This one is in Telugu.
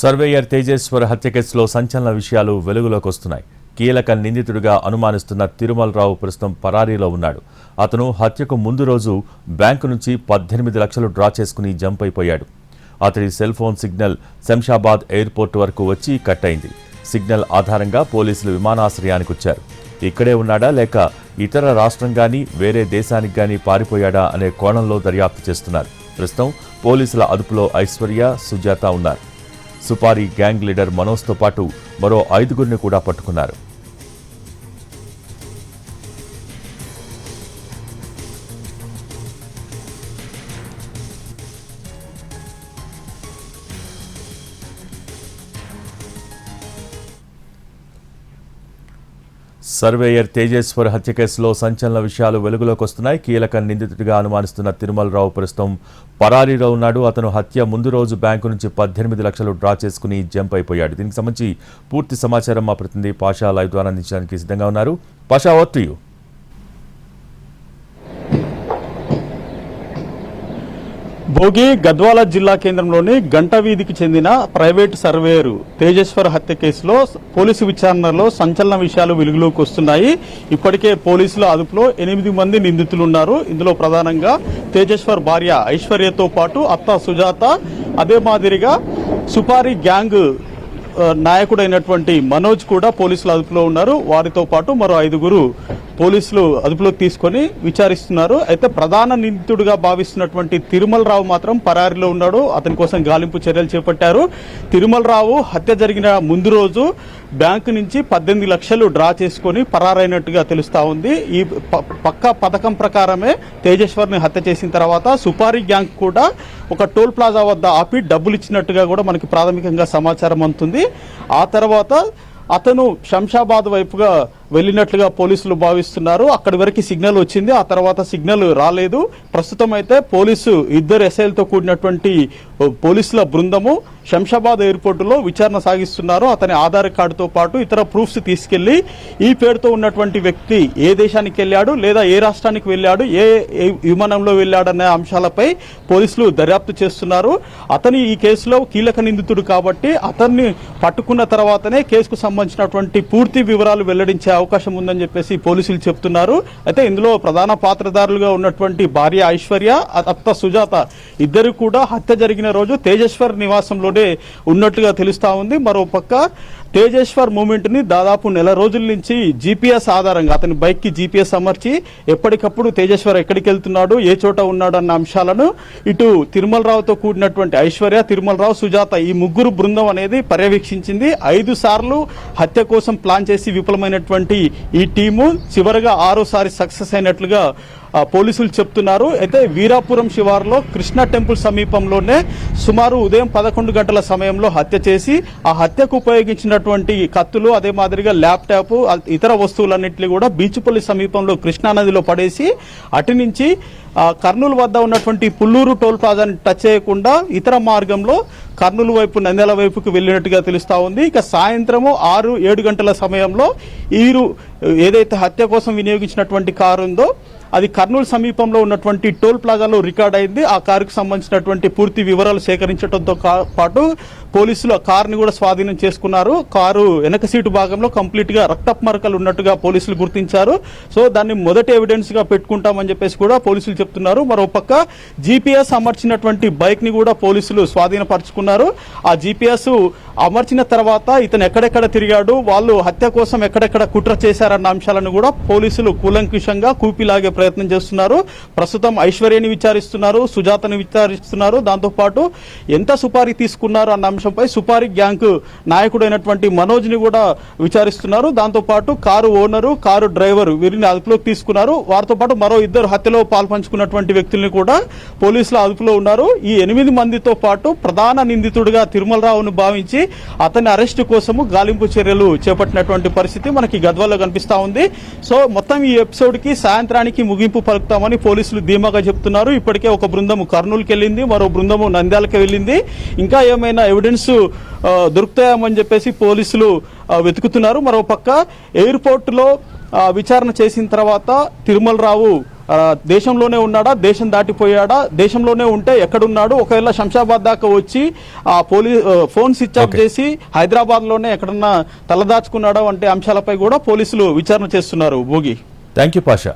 సర్వేయర్ తేజేశ్వర్ హత్య కేసులో సంచలన విషయాలు వెలుగులోకి వస్తున్నాయి. కీలక నిందితుడిగా అనుమానిస్తున్న తిరుమల్ రావు ప్రస్తుతం పరారీలో ఉన్నాడు. అతను హత్యకు ముందు రోజు బ్యాంకు నుంచి 18 లక్షలు డ్రా చేసుకుని జంప్ అయిపోయాడు. అతడి cell phone signal Shamshabad airport వరకు వచ్చి కట్ అయింది. సిగ్నల్ ఆధారంగా పోలీసులు విమానాశ్రయానికి వచ్చారు. ఇక్కడే ఉన్నాడా లేక ఇతర రాష్ట్రం గానీ వేరే దేశానికి గానీ పారిపోయాడా అనే కోణంలో దర్యాప్తు చేస్తున్నారు. ప్రస్తుతం పోలీసుల అదుపులో ఐశ్వర్య, సుజాత ఉన్నారు. సుపారీ గ్యాంగ్ లీడర్ మనోజ్తో పాటు మరో 5గురిని కూడా పట్టుకున్నారు. సర్వేయర్ తేజేశ్వర్ హత్య కేసులో సంచలన విషయాలు వెలుగులోకి వస్తున్నాయి. కీలక నిందితుడిగా అనుమానిస్తున్న తిరుమల్ రావు ప్రస్తుతం పరారీలో ఉన్నాడు. అతను హత్య ముందు రోజు బ్యాంకు నుంచి 18 లక్షలు డ్రా చేసుకుని జంప్ అయిపోయాడు. దీనికి సంబంధించి పూర్తి సమాచారం మా ప్రతినిధి పాషా లైవ్ ద్వారా అందించడానికి సిద్ధంగా ఉన్నారు. Pasha, over to you. Bhogi Gadwal జిల్లా కేంద్రంలోని గంట వీధికి చెందిన ప్రైవేటు సర్వేయరు తేజేశ్వర్ హత్య కేసులో పోలీసు విచారణలో సంచలన విషయాలు వెలుగులోకి వస్తున్నాయి. ఇప్పటికే పోలీసుల అదుపులో 8 మంది నిందితులు ఉన్నారు. ఇందులో ప్రధానంగా తేజేశ్వర్ భార్య ఐశ్వర్యతో పాటు అత్త సుజాత, అదే మాదిరిగా సుపారీ గ్యాంగ్ నాయకుడైనటువంటి మనోజ్ కూడా పోలీసుల అదుపులో ఉన్నారు. వారితో పాటు మరో 5గురు పోలీసులు అదుపులోకి తీసుకొని విచారిస్తున్నారు. అయితే ప్రధాన నిందితుడిగా భావిస్తున్నటువంటి తిరుమల్ రావు మాత్రం పరారీలో ఉన్నాడు. అతని కోసం గాలింపు చర్యలు చేపట్టారు. తిరుమల్ రావు హత్య జరిగిన ముందు రోజు బ్యాంకు నుంచి 18 లక్షలు డ్రా చేసుకొని పరారైనట్టుగా తెలుస్తా ఉంది. ఈ పక్కా పథకం ప్రకారమే తేజేశ్వర్ని హత్య చేసిన తర్వాత సుపారీ గ్యాంగ్ కూడా ఒక టోల్ ప్లాజా వద్ద ఆపి డబ్బులు ఇచ్చినట్టుగా కూడా మనకి ప్రాథమికంగా సమాచారం అందుతుంది. ఆ తర్వాత అతను శంషాబాద్ వైపుగా వెళ్ళినట్లుగా పోలీసులు భావిస్తున్నారు. అక్కడి వరకు సిగ్నల్ వచ్చింది, ఆ తర్వాత సిగ్నల్ రాలేదు. ప్రస్తుతం అయితే పోలీసు 2 ఎస్ఐలతో కూడినటువంటి పోలీసుల బృందము శంషాబాద్ ఎయిర్పోర్టులో విచారణ సాగిస్తున్నారు. అతని ఆధార్ కార్డుతో పాటు ఇతర ప్రూఫ్స్ తీసుకెళ్లి ఈ పేరుతో ఉన్నటువంటి వ్యక్తి ఏ దేశానికి వెళ్ళాడు లేదా ఏ రాష్ట్రానికి వెళ్ళాడు, ఏ విమానంలో వెళ్ళాడనే అంశాలపై పోలీసులు దర్యాప్తు చేస్తున్నారు. అతని ఈ కేసులో కీలక నిందితుడు కాబట్టి అతన్ని పట్టుకున్న తర్వాతనే కేసుకు సంబంధించినటువంటి పూర్తి వివరాలు వెల్లడించే అవకాశం ఉందని చెప్పేసి పోలీసులు చెప్తున్నారు. అయితే ఇందులో ప్రధాన పాత్రధారులుగా ఉన్నటువంటి భార్య ఐశ్వర్య, అత్త సుజాత ఇద్దరు కూడా హత్య జరిగిన రోజు తేజేశ్వర్ నివాసంలోనే ఉన్నట్టుగా తెలుస్తా ఉంది. మరోపక్క తేజేశ్వర్ మూమెంట్ ని దాదాపు 1 నెల రోజుల నుంచి జీపీఎస్ ఆధారంగా అతని బైక్ కి జీపీఎస్ అమర్చి ఎప్పటికప్పుడు తేజేశ్వర్ ఎక్కడికి వెళ్తున్నాడు, ఏ చోట ఉన్నాడు అన్న అంశాలను ఇటు తిరుమల్ రావుతో కూడినటువంటి ఐశ్వర్య, తిరుమల్ రావు, సుజాత ఈ 3 బృందం అనేది పర్యవేక్షించింది. 5 సార్లు హత్య కోసం ప్లాన్ చేసి విఫలమైనటువంటి ఈ టీము చివరగా 6సారి సక్సెస్ అయినట్లుగా పోలీసులు చెప్తున్నారు. అయితే వీరాపురం శివారులో కృష్ణ టెంపుల్ సమీపంలోనే సుమారు ఉదయం 11 గంటల సమయంలో హత్య చేసి ఆ హత్యకు ఉపయోగించినటువంటి కత్తులు, అదే మాదిరిగా ల్యాప్టాప్, ఇతర వస్తువులన్నింటినీ కూడా బీచుపల్లి సమీపంలో కృష్ణానదిలో పడేసి అటు నుంచి కర్నూలు వద్ద ఉన్నటువంటి పుల్లూరు టోల్ ప్లాజాని టచ్ చేయకుండా ఇతర మార్గంలో కర్నూలు వైపు, నంద్యాల వైపుకు వెళ్ళినట్టుగా తెలుస్తా ఉంది. ఇక సాయంత్రము 6-7 గంటల సమయంలో వీరు ఏదైతే హత్య కోసం వినియోగించినటువంటి కారు ఉందో అది కర్నూలు సమీపంలో ఉన్నటువంటి టోల్ ప్లాజాలో రికార్డ్ అయింది. ఆ కారుకు సంబంధించినటువంటి పూర్తి వివరాలు సేకరించడంతో పాటు పోలీసులు ఆ కారుని కూడా స్వాధీనం చేసుకున్నారు. కారు వెనక సీటు భాగంలో కంప్లీట్ గా రక్తపు మరకలు ఉన్నట్టుగా పోలీసులు గుర్తించారు. సో దాన్ని మొదటి ఎవిడెన్స్ గా పెట్టుకుంటామని చెప్పేసి కూడా పోలీసులు చెప్తున్నారు. మరోపక్క జీపీఎస్ అమర్చినటువంటి బైక్ ని కూడా పోలీసులు స్వాధీనపరుచుకున్నారు. ఆ జీపీఎస్ అమర్చిన తర్వాత ఇతను ఎక్కడెక్కడ తిరిగాడు, వాళ్ళు హత్య కోసం ఎక్కడెక్కడ కుట్ర చేశారన్న అంశాలను కూడా పోలీసులు కూలంకుషంగా కూపిలాగే ప్రయత్నం చేస్తున్నారు. ప్రస్తుతం ఐశ్వర్యని విచారిస్తున్నారు, సుజాతని విచారిస్తున్నారు. దాంతోపాటు ఎంత సుపారీ తీసుకున్నారు అన్న అంశంపై సుపారీ గ్యాంగ్ నాయకుడైనటువంటి మనోజ్ ని కూడా విచారిస్తున్నారు. దాంతోపాటు కారు ఓనరు, కారు డ్రైవర్ వీరిని అదుపులోకి తీసుకున్నారు. వారితో పాటు మరో 2 హత్యలో పాల్పంచుకున్నటువంటి వ్యక్తుల్ని కూడా పోలీసుల అదుపులో ఉన్నారు. ఈ 8 మందితో పాటు ప్రధాన నిందితుడిగా తిరుమల్ రావును భావించి అతని అరెస్టు కోసము గాలింపు చర్యలు చేపట్టినటువంటి పరిస్థితి మనకి గద్వాల్లో కనిపిస్తా ఉంది. సో మొత్తం ఈ ఎపిసోడ్ కి సాయంత్రానికి ముగింపు పలుకుతామని పోలీసులు ధీమాగా చెప్తున్నారు. ఇప్పటికే ఒక బృందము కర్నూలుకి వెళ్ళింది, మరో బృందము నంద్యాలకు వెళ్ళింది. ఇంకా ఏమైనా ఎవిడెన్స్ దొరుకుతాయని చెప్పేసి పోలీసులు వెతుకుతున్నారు. మరోపక్క ఎయిర్పోర్టులో విచారణ చేసిన తర్వాత తిరుమల్ రావు దేశంలోనే ఉన్నాడా, దేశం దాటిపోయాడా, దేశంలోనే ఉంటే ఎక్కడున్నాడు, ఒకవేళ శంషాబాద్ దాకా వచ్చి ఆ ఫోన్ స్విచ్ ఆఫ్ చేసి హైదరాబాద్ లోనే ఎక్కడన్నా తలదాచుకున్నాడా వంటి అంశాలపై కూడా పోలీసులు విచారణ చేస్తున్నారు. భోగి. Thank you Pasha.